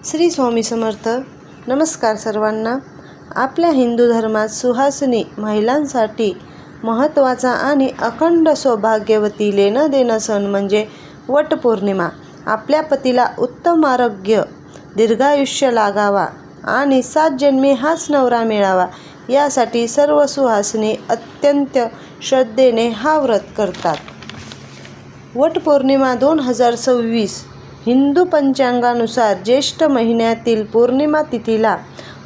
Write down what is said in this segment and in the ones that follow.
श्री स्वामी समर्थ. नमस्कार सर्वांना. आपल्या हिंदू धर्मात सुहासिनी महिलांसाठी महत्त्वाचा आणि अखंड सौभाग्यवती लेणं देणं सण म्हणजे वटपौर्णिमा. आपल्या पतीला उत्तम आरोग्य, दीर्घायुष्य लागावा आणि 7 जन्मी हाच नवरा मिळावा यासाठी सर्व सुहासिनी अत्यंत श्रद्धेने हा व्रत करतात. वटपौर्णिमा 2026 हिंदू पंचांगानुसार ज्येष्ठ महिन्यातील पौर्णिमा तिथीला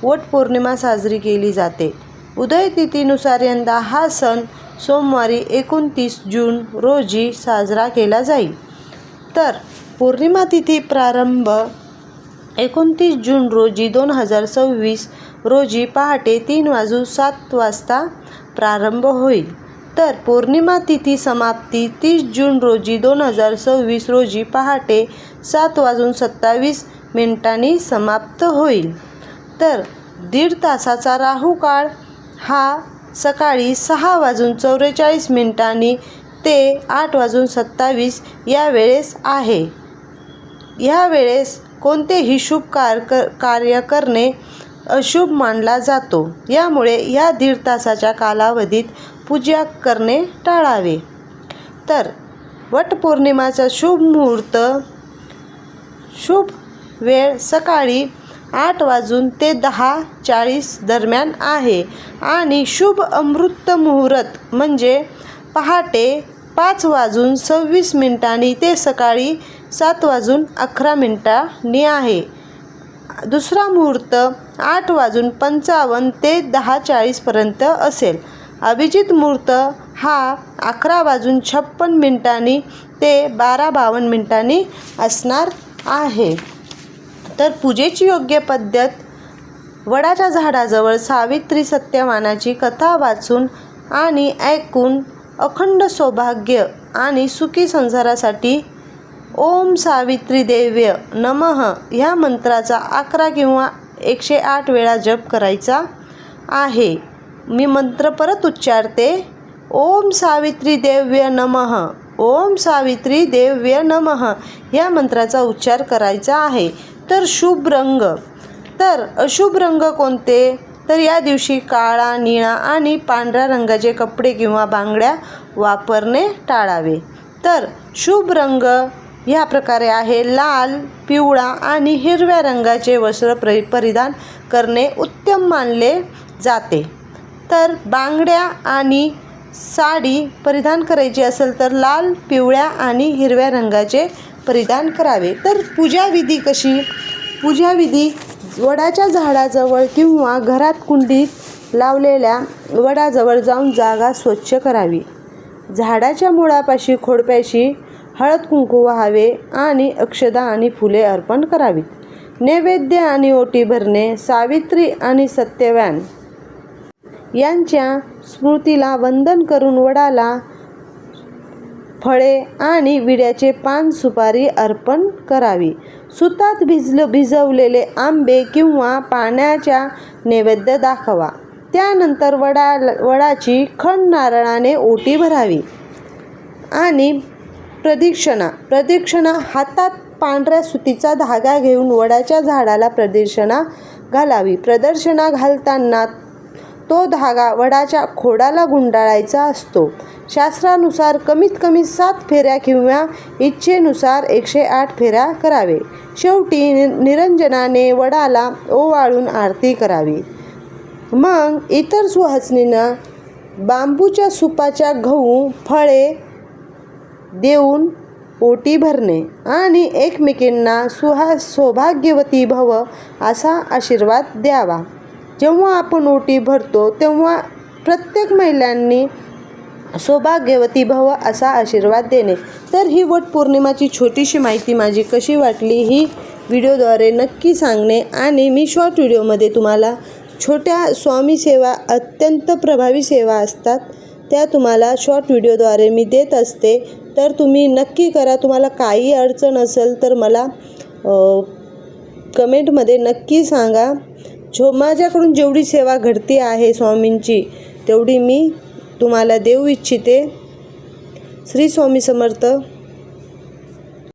वटपौर्णिमा साजरी केली जाते. उदय तिथीनुसार यंदा हा सण सोमवारी 29 जून रोजी साजरा केला जाईल. तर पौर्णिमा तिथी प्रारंभ 29 जून रोजी 2026 रोजी पहाटे 3:07 वाजता प्रारंभ होईल. तर पौर्णिमा तिथी समाप्ती 30 जून रोजी 2026 रोजी पहाटे 7:27 समाप्त होईल. तर 1.5 तासाचा राहू काळ हा सकाळी 6:44 ते 8:27 या वेळेस आहे. या वेळेस कोणतेही शुभ कार्य करणे अशुभ मानला जातो. यामुळे या 1.5 तासाच्या कालावधीत पूजा करणे टाळावे. तर वटपौर्णिमाचा शुभ वेळ सकाळी 8 वाजून ते 10:40 दरम्यान आहे आणि शुभ अमृत मुहूर्त म्हणजे पहाटे 5:26 ते सकाळी 7:11 आहे. दुसरा मुहूर्त 8:55 ते 10:40 पर्यंत असेल. अभिजित मुहूर्त हा 11:56 ते 12:52 असणार आहे. तर पूजेची योग्य पद्धत: वडाच्या झाडाजवळ सावित्री सत्यवानाची कथा वाचून आणि ऐकून अखंड सौभाग्य आणि सुखी संसारासाठी ओम सावित्री देव्य नमः ह्या मंत्राचा 11 किंवा 108 वेळा जप करायचा आहे. मी मंत्र परत उच्चारते. ओम सावित्री देव्य नमः, ओम सावित्री देव्य नमः या मंत्राचा उच्चार करायचा आहे. तर शुभ रंग. तर अशुभ रंग कोणते? तर या दिवशी काळा, निळा आणि पांढऱ्या रंगाचे कपडे किंवा बांगड्या वापरणे टाळावे. तर शुभ रंग ह्या प्रकारे आहे: लाल, पिवळा आणि हिरव्या रंगाचे वस्त्र परिधान करणे उत्तम मानले जाते. तर बांगड्या आणि साडी परिधान करायची असेल तर लाल, पिवळ्या आणि हिरव्या रंगाचे परिधान करावे. तर पूजाविधी कशी? पूजाविधी: वडाच्या झाडाजवळ किंवा घरात कुंडीत लावलेल्या वडाजवळ जाऊन जागा स्वच्छ करावी. झाडाच्या मुळापाशी खोडपाशी हळद कुंकू व्हावे आणि अक्षदा आणि फुले अर्पण करावीत. नैवेद्य आणि ओटी भरणे: सावित्री आणि सत्यवान यांच्या स्मृतीला वंदन करून वडाला फळे आणि विड्याचे पान, सुपारी अर्पण करावी. सुतात भिजवलेले आंबे किंवा पाण्याचा नैवेद्य दाखवा. त्यानंतर वडाची खण नारळाने ओटी भरावी. आणि प्रदक्षिणा: हातात पांढऱ्या सुतीचा धागा घेऊन वडाच्या झाडाला प्रदक्षिणा घालावी. प्रदक्षिणा घालताना तो धागा वडाच्या खोडाला गुंडाळायचा असतो. शास्त्रानुसार कमीत कमी 7 फेऱ्या किंवा इच्छेनुसार 108 फेऱ्या करावे. शेवटी निरंजनाने वडाला ओवाळून आरती करावी. मग इतर सुहासिनींना बांबूच्या सुपाच्या गहू, फळे देऊन ओटी भरणे आणि एकमेकींना सौभाग्यवती भव असा आशीर्वाद द्यावा. जेव्हा आपण ओटी भरतो तेव्हा प्रत्येक महिलांनी सौभाग्यवती भव असा आशीर्वाद देणे. तर ही वटपौर्णिमाची छोटीशी माहिती माझी कशी वाटली ही व्हिडिओद्वारे नक्की सांगणे. आणि मी शॉर्ट व्हिडिओमध्ये तुम्हाला छोट्या स्वामी सेवा, अत्यंत प्रभावी सेवा असतात त्या तुम्हाला शॉर्ट व्हिडिओद्वारे मी देत असते. तर तुम्ही नक्की करा. तुम्हाला काही अडचण असेल तर मला कमेंटमध्ये नक्की सांगा. माझ्याकडून जेवढी सेवा घडती आहे स्वामींची तेवढी मी तुम्हाला देऊ इच्छिते. श्री स्वामी समर्थ.